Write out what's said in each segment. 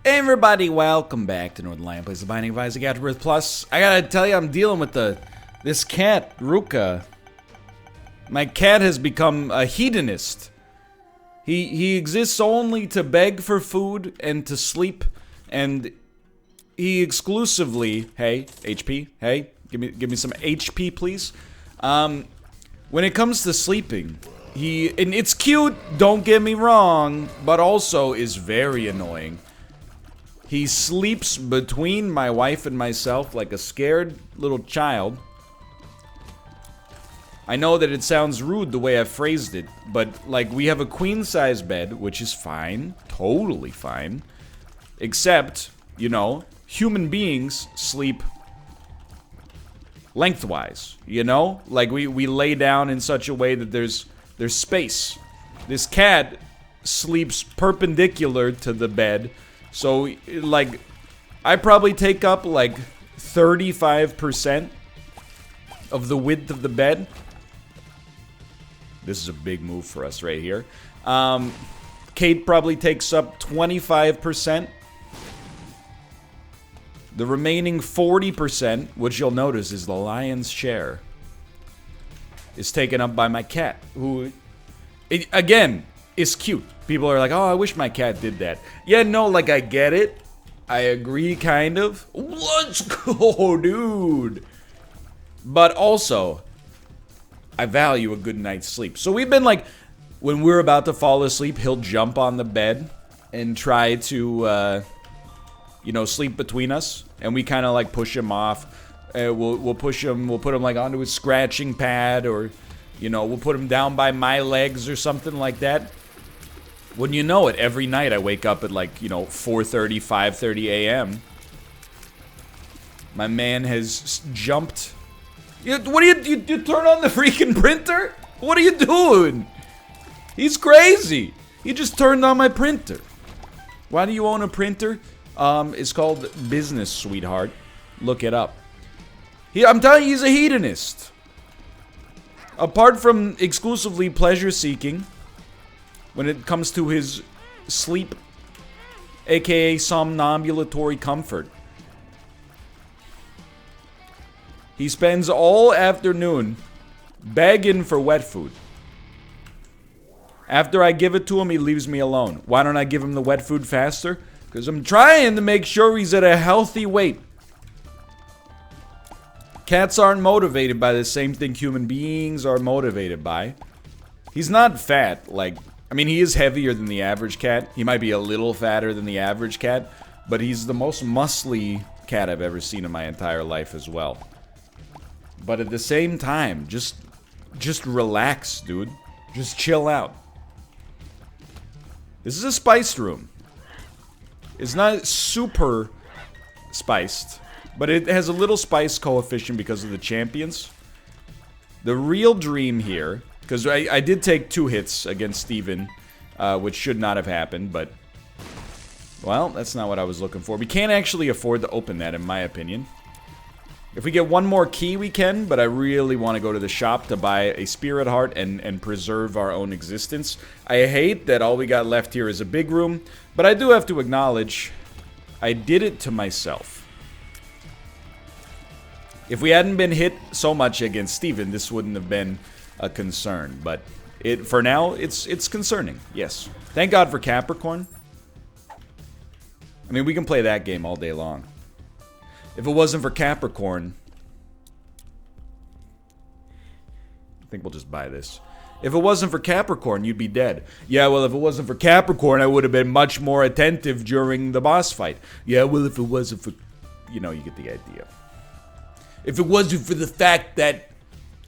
Hey everybody, welcome back to Northernlion Plays the Binding of Isaac AFTERBIRTH Plus. I gotta tell you, I'm dealing with this cat, Ruka. My cat has become a hedonist. He exists only to beg for food and to sleep, and he exclusively, hey, HP, hey, give me some HP, please. When it comes to sleeping, and it's cute, don't get me wrong, but also is very annoying. He sleeps between my wife and myself like a scared little child. I know that it sounds rude the way I phrased it, but like we have a queen-size bed, which is fine, totally fine. Except, you know, human beings sleep lengthwise, you know? Like we lay down in such a way that there's space. This cat sleeps perpendicular to the bed. So, like, I probably take up, like, 35% of the width of the bed. This is a big move for us right here. Kate probably takes up 25%. The remaining 40%, which you'll notice is the lion's share, is taken up by my cat, who, again, is cute. People are like, oh, I wish my cat did that. Yeah, no, like, I get it. I agree, kind of. Let's go, dude. But also, I value a good night's sleep. So we've been like, when we're about to fall asleep, he'll jump on the bed and try to, you know, sleep between us. And we kind of like push him off. We'll push him, we'll put him like onto his scratching pad, or, you know, we'll put him down by my legs or something like that. Wouldn't you know it, every night I wake up at like, you know, 4:30, 5:30 a.m. My man has jumped. What do you turn on the freaking printer? What are you doing? He's crazy. He just turned on my printer. Why do you own a printer? It's called Business, sweetheart. Look it up. I'm telling you, he's a hedonist. Apart from exclusively pleasure seeking, when it comes to his sleep, aka somnambulatory comfort, he spends all afternoon begging for wet food. After I give it to him, he leaves me alone. Why don't I give him the wet food faster? Because I'm trying to make sure he's at a healthy weight. Cats aren't motivated by the same thing human beings are motivated by. He's not fat, like, I mean, he is heavier than the average cat. He might be a little fatter than the average cat, but he's the most muscly cat I've ever seen in my entire life as well. But at the same time, just relax, dude. Just chill out. This is a spiced room. It's not super spiced, but it has a little spice coefficient because of the champions. The real dream here, because I did take 2 hits against Steven, which should not have happened, but, well, that's not what I was looking for. We can't actually afford to open that, in my opinion. If we get one more key, we can, but I really want to go to the shop to buy a spirit heart and preserve our own existence. I hate that all we got left here is a big room, but I do have to acknowledge, I did it to myself. If we hadn't been hit so much against Steven, this wouldn't have been a concern, but for now it's concerning. Yes, thank God for Capricorn. I mean, we can play that game all day long. If it wasn't for Capricorn, I think we'll just buy this. If it wasn't for Capricorn, you'd be dead. Yeah, well, if it wasn't for Capricorn, I would have been much more attentive during the boss fight. Yeah, well, if it wasn't for, you know, you get the idea. If it wasn't for the fact that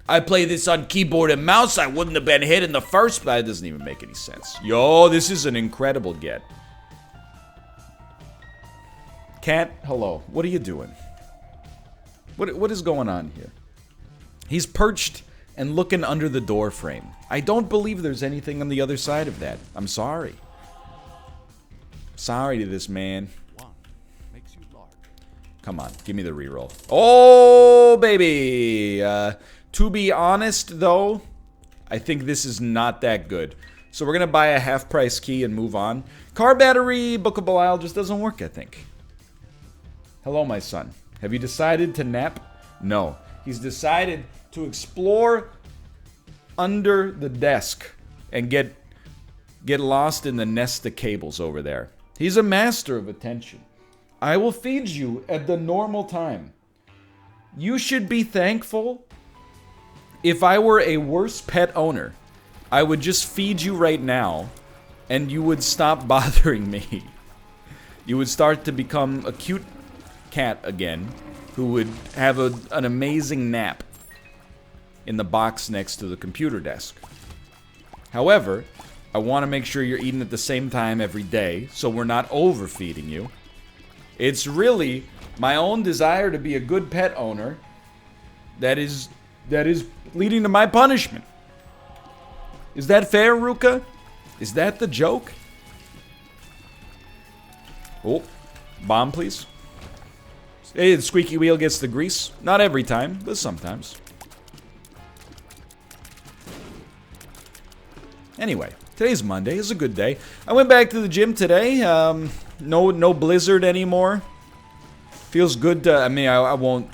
I play this on keyboard and mouse, I wouldn't have been hit in the first place. That doesn't even make any sense. Yo, this is an incredible get. Cat, hello. What are you doing? What is going on here? He's perched and looking under the door frame. I don't believe there's anything on the other side of that. I'm sorry. Sorry to this man. Come on, give me the reroll. Oh, baby! To be honest, though, I think this is not that good. So we're going to buy a half-price key and move on. Car battery, Book of Belial just doesn't work, I think. Hello, my son. Have you decided to nap? No. He's decided to explore under the desk and get lost in the nest of cables over there. He's a master of attention. I will feed you at the normal time. You should be thankful. If I were a worse pet owner, I would just feed you right now, and you would stop bothering me. You would start to become a cute cat again, who would have an amazing nap in the box next to the computer desk. However, I want to make sure you're eating at the same time every day, so we're not overfeeding you. It's really my own desire to be a good pet owner that is leading to my punishment. Is that fair, Ruka? Is that the joke? Oh, bomb, please. Hey, the squeaky wheel gets the grease. Not every time, but sometimes. Anyway, today's Monday. It's a good day. I went back to the gym today. No blizzard anymore. Feels good to, I won't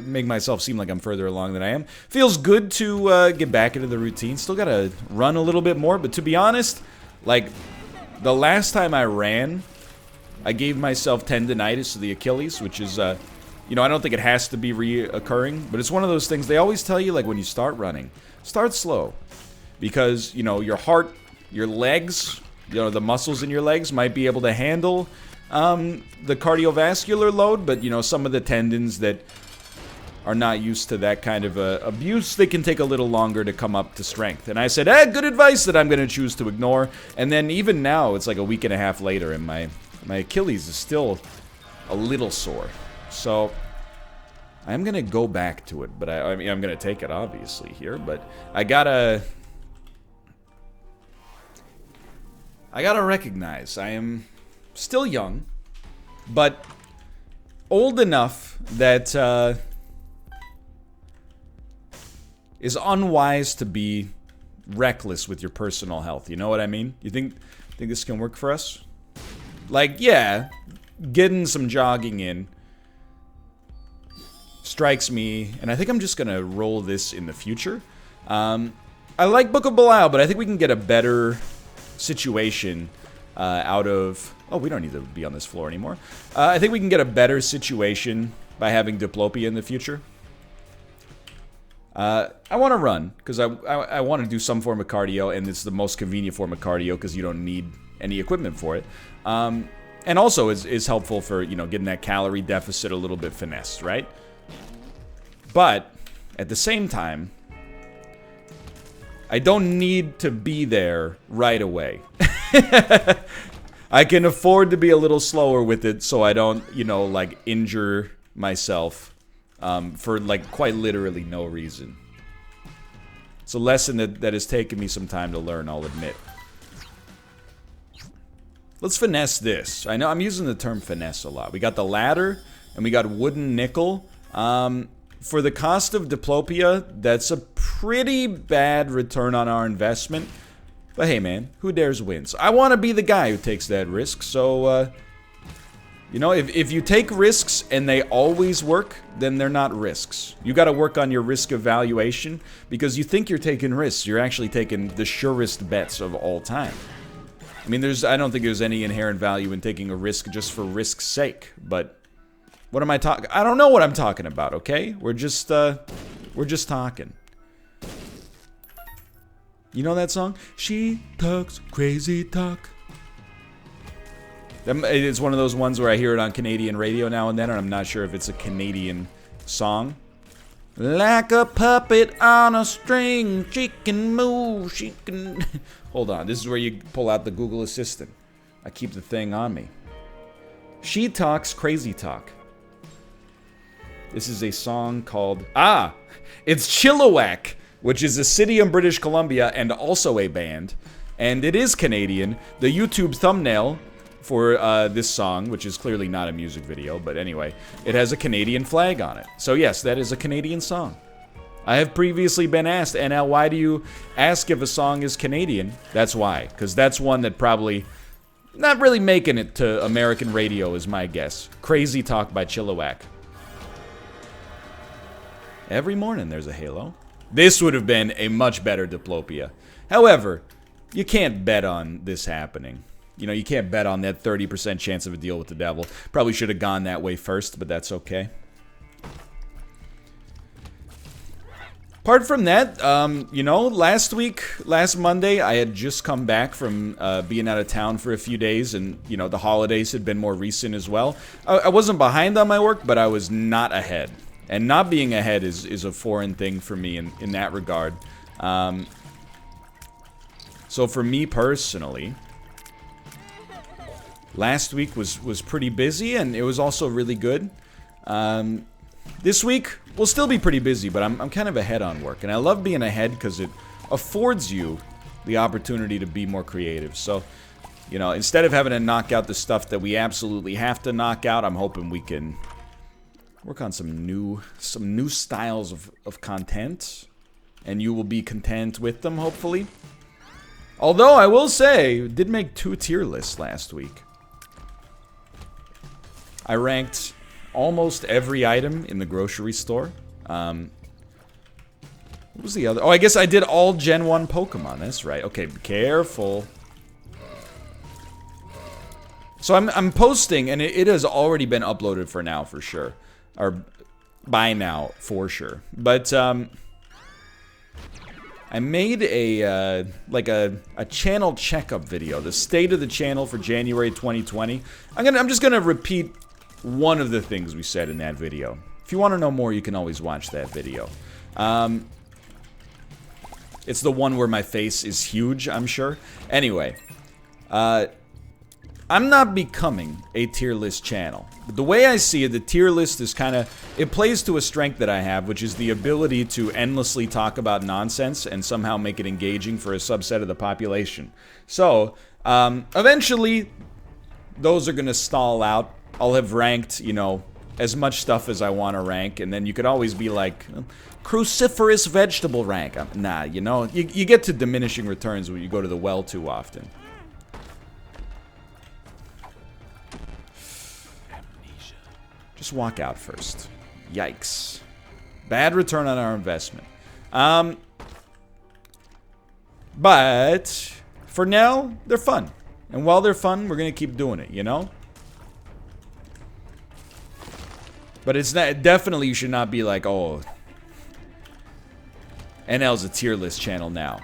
make myself seem like I'm further along than I am. Feels good to get back into the routine. Still gotta run a little bit more, but to be honest, like, the last time I ran, I gave myself tendonitis of the Achilles, which is, I don't think it has to be reoccurring, but it's one of those things they always tell you, like, when you start running, start slow. Because, your heart, your legs, the muscles in your legs might be able to handle the cardiovascular load, but, some of the tendons that are not used to that kind of abuse, they can take a little longer to come up to strength. And I said, good advice that I'm going to choose to ignore. And then even now, it's like a week and a half later, and my Achilles is still a little sore. So I'm going to go back to it, but I'm going to take it, obviously, here, but I gotta recognize I am still young, but old enough that is unwise to be reckless with your personal health. You know what I mean? You think this can work for us? Like, yeah, getting some jogging in strikes me, and I think I'm just gonna roll this in the future. I like Book of Belial, but I think we can get a better situation out of... Oh, we don't need to be on this floor anymore. I think we can get a better situation by having diplopia in the future. I want to run, because I want to do some form of cardio, and it's the most convenient form of cardio, because you don't need any equipment for it. And also is helpful for, getting that calorie deficit a little bit finessed, right? But, at the same time, I don't need to be there right away. I can afford to be a little slower with it so I don't, injure myself for, quite literally no reason. It's a lesson that has taken me some time to learn, I'll admit. Let's finesse this. I know I'm using the term finesse a lot. We got the ladder, and we got wooden nickel. For the cost of diplopia, that's a pretty bad return on our investment. But hey, man, who dares wins? I want to be the guy who takes that risk. So, if you take risks and they always work, then they're not risks. You got to work on your risk evaluation, because you think you're taking risks. You're actually taking the surest bets of all time. I mean, I don't think there's any inherent value in taking a risk just for risk's sake. But what am I talking? I don't know what I'm talking about. Okay, we're just talking. You know that song? She talks crazy talk. It's one of those ones where I hear it on Canadian radio now and then, and I'm not sure if it's a Canadian song. Like a puppet on a string, she can move, she can... Hold on, this is where you pull out the Google Assistant. I keep the thing on me. She talks crazy talk. This is a song called... It's Chilliwack, which is a city in British Columbia and also a band. And it is Canadian. The YouTube thumbnail for this song, which is clearly not a music video, but anyway, it has a Canadian flag on it. So yes, that is a Canadian song. I have previously been asked, and now why do you ask if a song is Canadian? That's why, because that's one that probably not really making it to American radio is my guess. Crazy Talk by Chilliwack. Every morning there's a Halo. This would have been a much better Diplopia. However, you can't bet on this happening. You know, you can't bet on that 30% chance of a deal with the devil. Probably should have gone that way first, but that's okay. Apart from that, you know, last Monday, I had just come back from being out of town for a few days, and, you know, the holidays had been more recent as well. I wasn't behind on my work, but I was not ahead. And not being ahead is a foreign thing for me in that regard. So for me personally, last week was pretty busy, and it was also really good. This week will still be pretty busy, but I'm kind of ahead on work. And I love being ahead because it affords you the opportunity to be more creative. So, you know, instead of having to knock out the stuff that we absolutely have to knock out, I'm hoping we can work on some new styles of content. And you will be content with them, hopefully. Although, I will say, did make 2 tier lists last week. I ranked almost every item in the grocery store. What was the other? Oh, I guess I did all Gen 1 Pokemon. That's right. Okay, be careful. So I'm posting, and it has already been uploaded for now, for sure. Or by now, for sure. But, I made a, like a channel checkup video. The state of the channel for January 2020. I'm just gonna repeat one of the things we said in that video. If you want to know more, you can always watch that video. It's the one where my face is huge, I'm sure. Anyway, I'm not becoming a tier list channel. But the way I see it, the tier list is kind of, it plays to a strength that I have, which is the ability to endlessly talk about nonsense and somehow make it engaging for a subset of the population. So, eventually, those are going to stall out. I'll have ranked, you know, as much stuff as I want to rank, and then you could always be like, cruciferous vegetable rank. Nah, you know, you get to diminishing returns when you go to the well too often. Just walk out first. Yikes. Bad return on our investment. But for now, they're fun. And while they're fun, we're going to keep doing it, you know? But it's not, definitely you should not be like, oh, NL's a tier list channel now.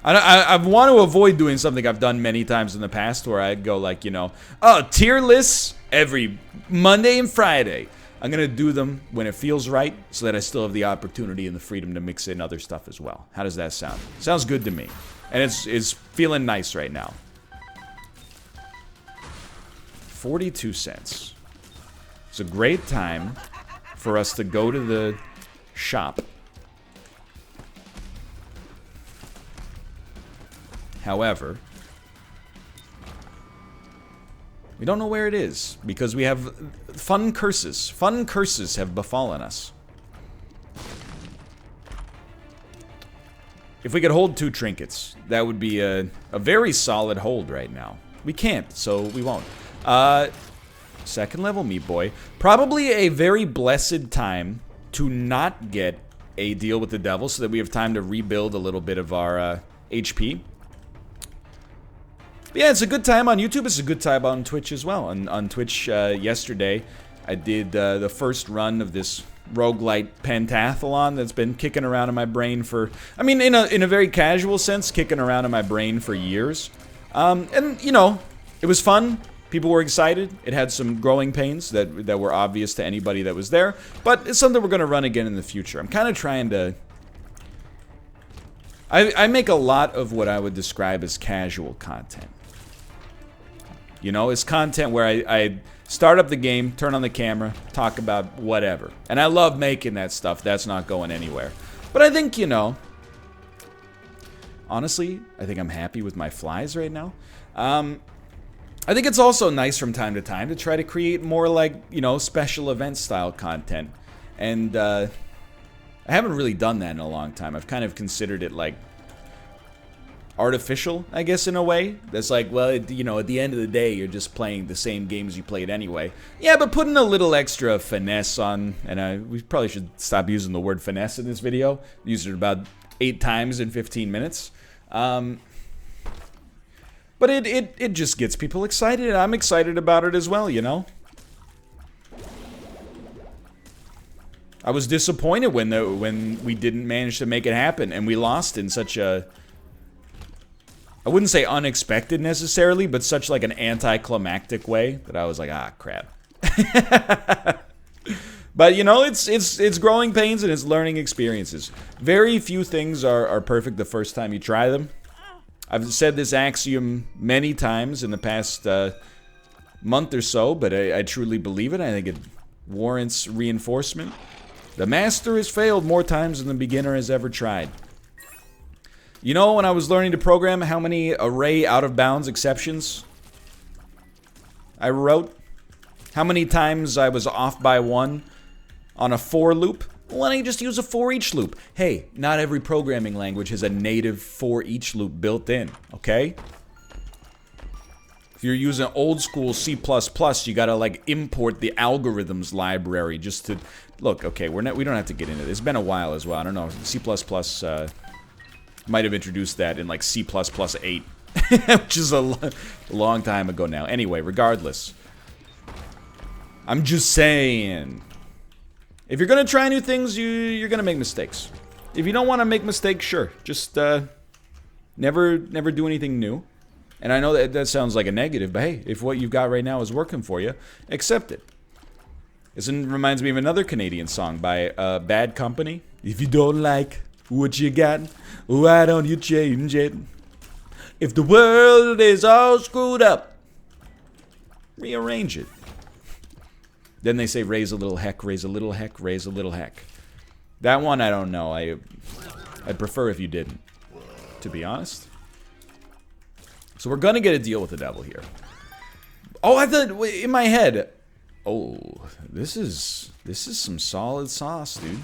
I want to avoid doing something I've done many times in the past where I go like, you know, oh, tier lists every Monday and Friday. I'm going to do them when it feels right so that I still have the opportunity and the freedom to mix in other stuff as well. How does that sound? Sounds good to me. And it's feeling nice right now. 42 cents. It's a great time for us to go to the shop. However, we don't know where it is because we have fun curses. Fun curses have befallen us. If we could hold 2 trinkets, that would be a very solid hold right now. We can't, so we won't. Second level Meat Boy. Probably a very blessed time to not get a deal with the devil so that we have time to rebuild a little bit of our HP. But yeah, it's a good time on YouTube. It's a good time on Twitch as well. On Twitch yesterday, I did the first run of this roguelite pentathlon that's been kicking around in my brain for, I mean, in a very casual sense, kicking around in my brain for years. And, you know, it was fun. People were excited. It had some growing pains that were obvious to anybody that was there. But it's something we're going to run again in the future. I'm kind of trying to... I make a lot of what I would describe as casual content. You know, it's content where I start up the game, turn on the camera, talk about whatever. And I love making that stuff. That's not going anywhere. But I think, you know... Honestly, I think I'm happy with my flies right now. I think it's also nice from time to time to try to create more like, you know, special event style content. And I I haven't really done that in a long time. I've kind of considered it like artificial, I guess, in a way. That's like, well, you know, at the end of the day, you're just playing the same games you played anyway. Yeah, but putting a little extra finesse on, and we probably should stop using the word finesse in this video. Used it about 8 times in 15 minutes. But it just gets people excited, and I'm excited about it as well, you know? I was disappointed when we didn't manage to make it happen, and we lost in such a... I wouldn't say unexpected necessarily, but such like an anticlimactic way that I was like, ah, crap. But you know, it's growing pains and it's learning experiences. Very few things are perfect the first time you try them. I've said this axiom many times in the past month or so, but I truly believe it. I think it warrants reinforcement. The master has failed more times than the beginner has ever tried. You know, when I was learning to program, how many array out-of-bounds exceptions I wrote? How many times I was off by 1 on a for loop? Why don't you just use a for each loop? Hey, not every programming language has a native for each loop built in, okay? If you're using old school C++, you gotta like import the algorithms library just to... Look, okay, we don't have to get into this. It's been a while as well. I don't know. C++ might have introduced that in like C++ 8, which is a long time ago now. Anyway, regardless. I'm just saying. If you're gonna try new things, you're gonna make mistakes. If you don't want to make mistakes, sure. Just never do anything new. And I know that sounds like a negative, but hey, if what you've got right now is working for you, accept it. This reminds me of another Canadian song by Bad Company. If you don't like what you got, why don't you change it? If the world is all screwed up, rearrange it. Then they say raise a little heck, raise a little heck, raise a little heck. That one I don't know. I'd prefer if you didn't, to be honest. So we're gonna get a deal with the devil here. Oh, I thought in my head. Oh, this is some solid sauce, dude.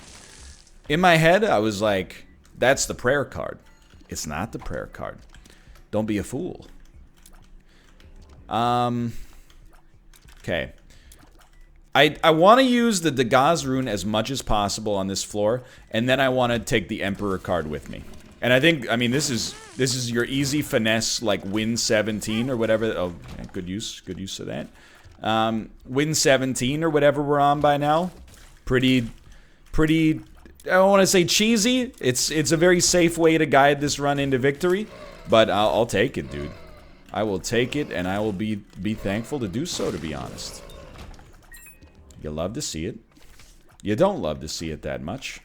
In my head, I was like, that's the prayer card. It's not the prayer card. Don't be a fool. Okay. I want to use the Dagaz rune as much as possible on this floor, and then I want to take the Emperor card with me. And I mean, this is your easy finesse, like win 17 or whatever. Oh, good use of that. Win 17 or whatever we're on by now. Pretty, I don't want to say cheesy. It's a very safe way to guide this run into victory, but I'll take it, dude. I will take it, and I will be thankful to do so, to be honest. You love to see it. You don't love to see it that much.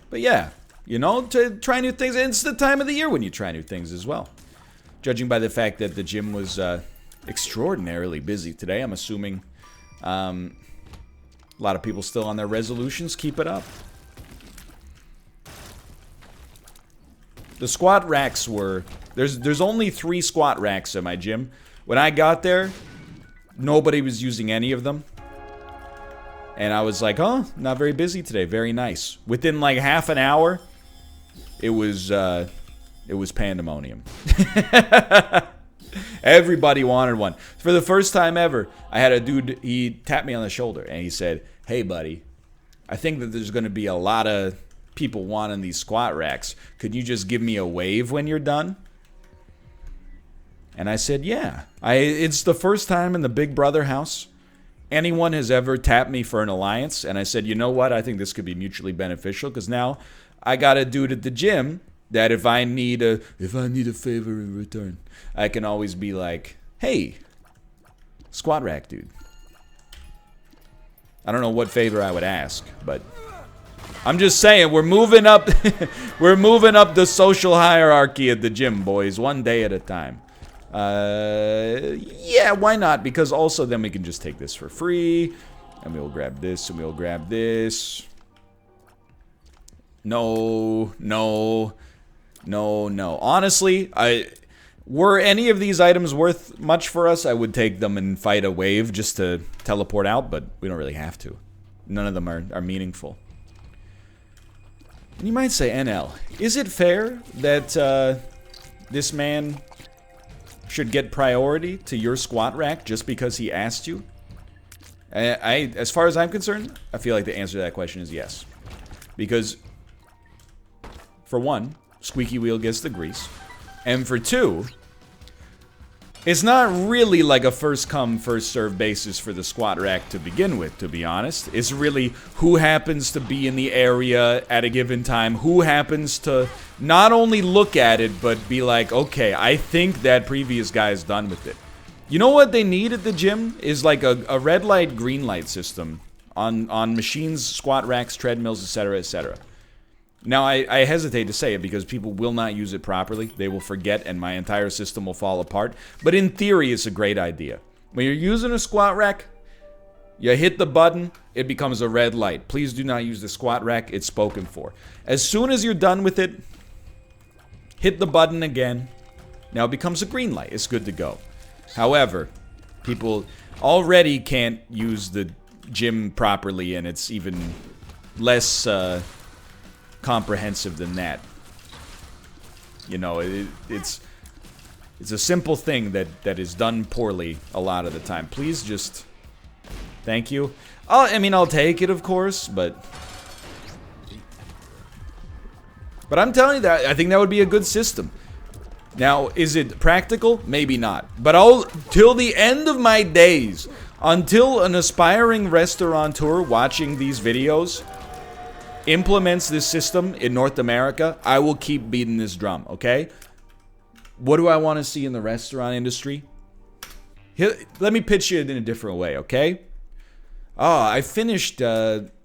But yeah, you know, to try new things. And it's the time of the year when you try new things as well. Judging by the fact that the gym was extraordinarily busy today, I'm assuming a lot of people still on their resolutions. Keep it up. The squat racks were... There's only 3 squat racks at my gym. When I got there, nobody was using any of them. And I was like, oh, not very busy today. Very nice. Within like half an hour, it was pandemonium. Everybody wanted one. For the first time ever, I had a dude, he tapped me on the shoulder and he said, hey buddy, I think that there's going to be a lot of people wanting these squat racks. Could you just give me a wave when you're done? And I said, yeah. It's the first time in the Big Brother house anyone has ever tapped me for an alliance. And I said, you know what? I think this could be mutually beneficial because now I got a dude at the gym that if I need a favor in return, I can always be like, hey, squat rack dude. I don't know what favor I would ask, but I'm just saying we're moving up we're moving up the social hierarchy at the gym, boys, one day at a time. Yeah, why not? Because also then we can just take this for free, and we'll grab this, and we'll grab this. No. Honestly, were any of these items worth much for us, I would take them and fight a wave just to teleport out, but we don't really have to. None of them are meaningful. And you might say, NL, is it fair that this man should get priority to your squat rack just because he asked you? As far as I'm concerned, I feel like the answer to that question is yes. Because, for one, squeaky wheel gets the grease. And for two, it's not really like a first come, first serve basis for the squat rack to begin with, to be honest. It's really who happens to be in the area at a given time, who happens to not only look at it, but be like, okay, I think that previous guy is done with it. You know what they need at the gym? Is like a red light, green light system on machines, squat racks, treadmills, etc., etc. Now, I hesitate to say it because people will not use it properly. They will forget and my entire system will fall apart. But in theory, it's a great idea. When you're using a squat rack, you hit the button, it becomes a red light. Please do not use the squat rack, it's spoken for. As soon as you're done with it, hit the button again. Now it becomes a green light, it's good to go. However, people already can't use the gym properly and it's even less comprehensive than that. You know, it's a simple thing that is done poorly a lot of the time. Please just, thank you. I'll take it, of course, but I'm telling you that I think that would be a good system. Now, is it practical? Maybe not. But till the end of my days, until an aspiring restaurateur watching these videos implements this system in North America, I will keep beating this drum, okay? What do I want to see in the restaurant industry? Here, let me pitch it in a different way, okay? I finished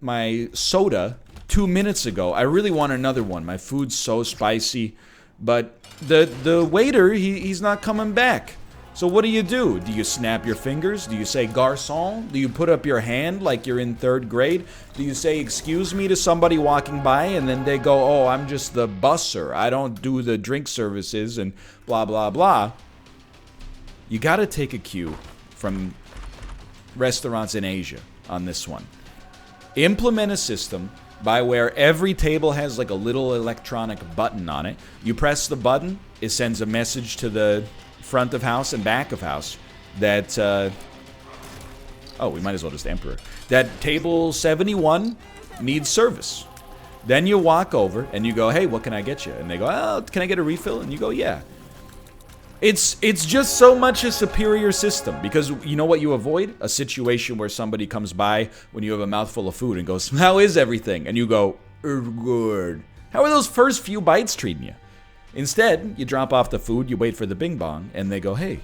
my soda 2 minutes ago. I really want another one. My food's so spicy. But the waiter, he's not coming back. So what do? Do you snap your fingers? Do you say garçon? Do you put up your hand like you're in 3rd grade? Do you say excuse me to somebody walking by and then they go, oh, I'm just the busser. I don't do the drink services and blah, blah, blah. You gotta take a cue from restaurants in Asia on this one. Implement a system by where every table has like a little electronic button on it. You press the button, it sends a message to the front of house and back of house that, we might as well just Emperor, that table 71 needs service. Then you walk over and you go, hey, what can I get you? And they go, oh, can I get a refill? And you go, yeah. It's just so much a superior system because you know what you avoid? A situation where somebody comes by when you have a mouthful of food and goes, how is everything? And you go, good. How are those first few bites treating you? Instead, you drop off the food, you wait for the bing bong, and they go, hey.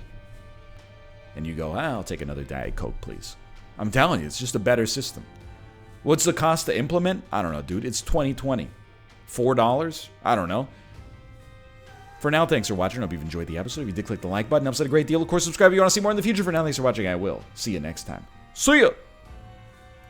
And you go, I'll take another Diet Coke, please. I'm telling you, it's just a better system. What's the cost to implement? I don't know, dude. It's 2020. $4? I don't know. For now, thanks for watching. I hope you've enjoyed the episode. If you did, click the like button. Helps out a great deal. Of course, subscribe if you want to see more in the future. For now, thanks for watching. I will see you next time. See ya!